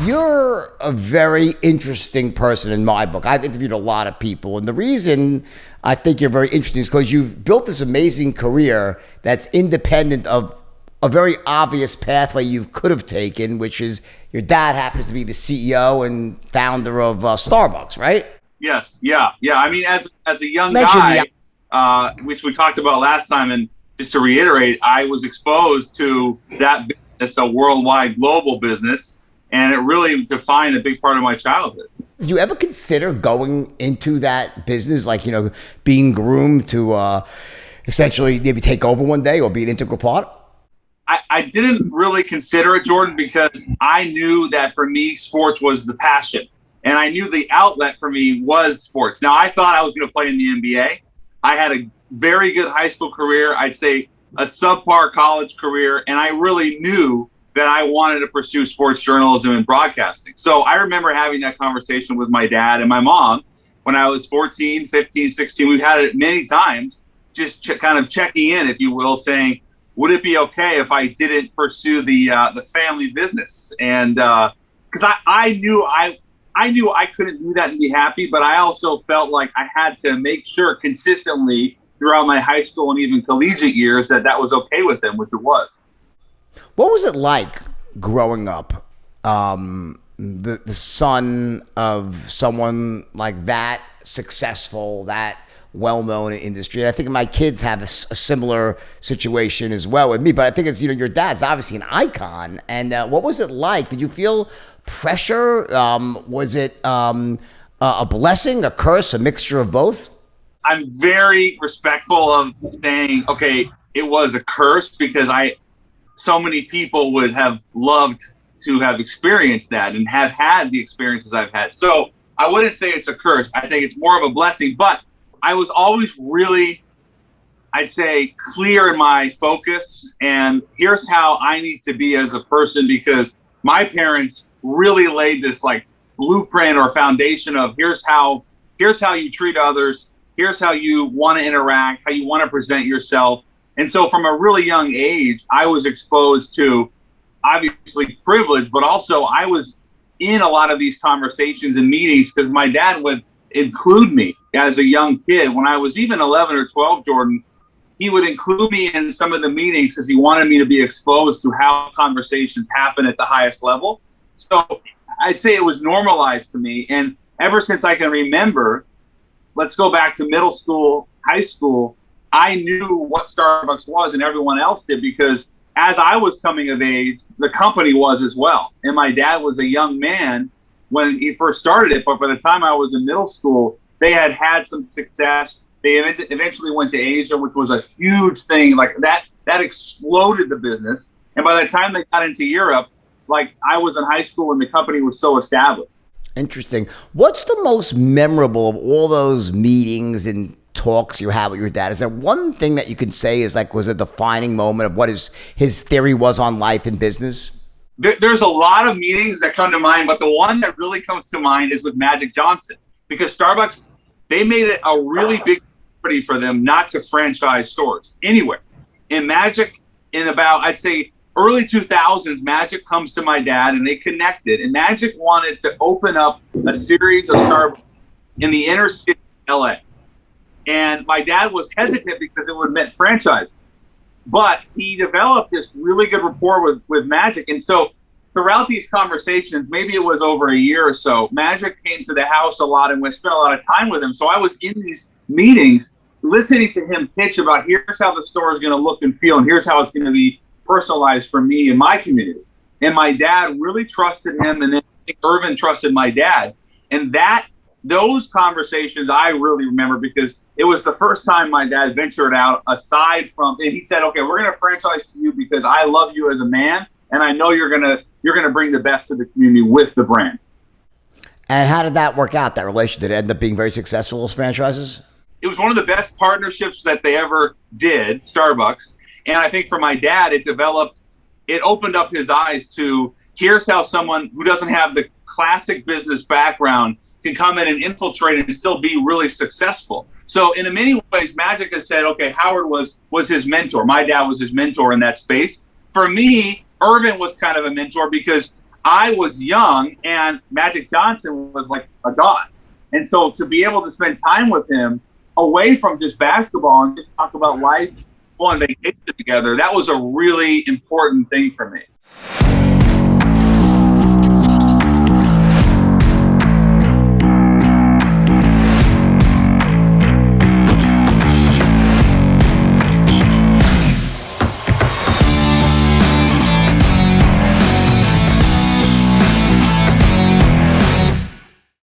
You're a very interesting person in my book. I've interviewed a lot of people, and the reason I think you're very interesting is because you've built this amazing career that's independent of a very obvious pathway you could have taken, which is your dad happens to be the CEO and founder of Starbucks, right? Yes, yeah. I mean, as a young guy, which we talked about last time, and just to reiterate, I was exposed to that business, a worldwide global business, and it really defined a big part of my childhood. Did you ever consider going into that business, like, being groomed to essentially maybe take over one day or be an integral part? I didn't really consider it, Jordan, because I knew that for me, sports was the passion. And I knew the outlet for me was sports. Now, I thought I was going to play in the NBA. I had a very good high school career. I'd say a subpar college career. And I really knew that I wanted to pursue sports journalism and broadcasting. So I remember having that conversation with my dad and my mom when I was 14, 15, 16. We've had it many times, just kind of checking in, if you will, saying, would it be okay if I didn't pursue the family business? And because I knew I couldn't do that and be happy, but I also felt like I had to make sure consistently throughout my high school and even collegiate years that was okay with them, which it was. What was it like growing up, the son of someone like that successful, that well-known in industry? I think my kids have a similar situation as well with me, but I think it's, your dad's obviously an icon. And what was it like? Did you feel pressure? Was it a blessing, a curse, a mixture of both? I'm very respectful of saying, okay, it was a curse, because so many people would have loved to have experienced that and have had the experiences I've had. So I wouldn't say it's a curse. I think it's more of a blessing, but I was always really, I'd say, clear in my focus, and here's how I need to be as a person, because my parents really laid this like blueprint or foundation of here's how you treat others, here's how you want to interact, how you want to present yourself. And so from a really young age, I was exposed to obviously privilege, but also I was in a lot of these conversations and meetings because my dad would include me as a young kid. When I was even 11 or 12, Jordan, he would include me in some of the meetings because he wanted me to be exposed to how conversations happen at the highest level. So I'd say it was normalized to me. And ever since I can remember, let's go back to middle school, high school, I knew what Starbucks was and everyone else did, because as I was coming of age, the company was as well. And my dad was a young man when he first started it, but by the time I was in middle school, they had some success. They eventually went to Asia, which was a huge thing. Like that exploded the business. And by the time they got into Europe, like I was in high school and the company was so established. Interesting. What's the most memorable of all those meetings and talks you had with your dad? Is there one thing that you can say is like was a defining moment of what his theory was on life and business? There's a lot of meetings that come to mind, but the one that really comes to mind is with Magic Johnson, because Starbucks, they made it a really big priority for them not to franchise stores anywhere. And Magic, in about, I'd say, early 2000s, Magic comes to my dad and they connected. And Magic wanted to open up a series of Starbucks in the inner city of LA. And my dad was hesitant because it would mean franchise. But he developed this really good rapport with Magic. And so throughout these conversations, maybe it was over a year or so, Magic came to the house a lot and we spent a lot of time with him. So I was in these meetings listening to him pitch about here's how the store is going to look and feel, and here's how it's going to be personalized for me and my community. And my dad really trusted him, and then I think Irvin trusted my dad. And those conversations I really remember because it was the first time my dad ventured out aside from, and he said, okay, we're going to franchise to you because I love you as a man, and I know you're going to bring the best to the community with the brand. And how did that work out, that relationship? Did it end up being very successful as franchises? It was one of the best partnerships that they ever did, Starbucks. And I think for my dad, it opened up his eyes to here's how someone who doesn't have the classic business background can come in and infiltrate and still be really successful. So in many ways, Magic has said, okay, Howard was his mentor. My dad was his mentor in that space. For me, Irvin was kind of a mentor because I was young and Magic Johnson was like a god. And so to be able to spend time with him away from just basketball and just talk about life, go on vacation together, that was a really important thing for me.